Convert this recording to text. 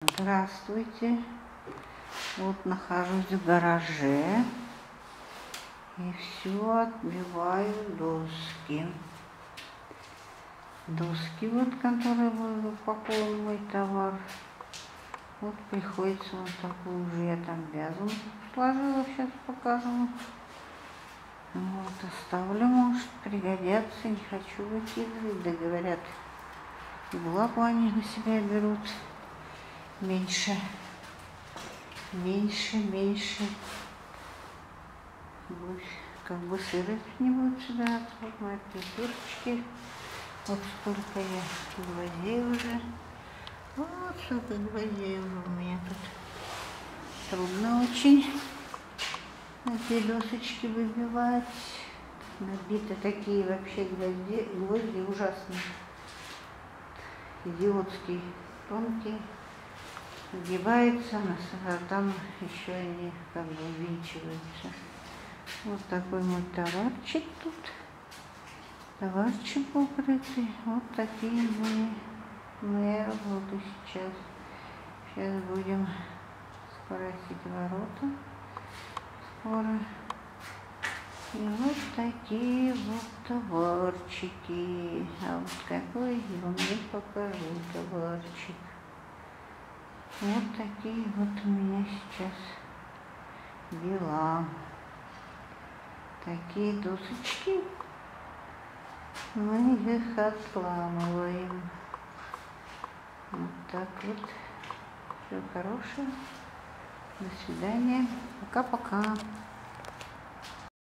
Здравствуйте. Вот нахожусь в гараже и все отбиваю доски. Доски, вот, которые был упакован мой товар. Вот приходится вот такую уже я там вязану сложила, сейчас покажу. Вот оставлю, может пригодятся, не хочу выкидывать, да говорят, и благо они на себя берут. Меньше. Как бы сырость не будет сюда. Вот мои пятерочки. Вот сколько я гвоздей уже. Вот сколько гвоздей уже у меня тут. Трудно очень эти досочки выбивать. Набиты такие вообще гвозди ужасные. Идиотские, тонкие. Сгибается, а там еще они как бы увинчиваются. Вот такой мой товарчик тут. Товарчик укрытый. Вот такие мои работы сейчас. Сейчас будем скоростить ворота. Скоро. И вот такие вот товарчики. А вот какой я вам не покажу товарчик. Вот такие вот у меня сейчас дела. Такие досочки. Мы их отламываем. Вот так вот. Всего хорошего. До свидания. Пока-пока.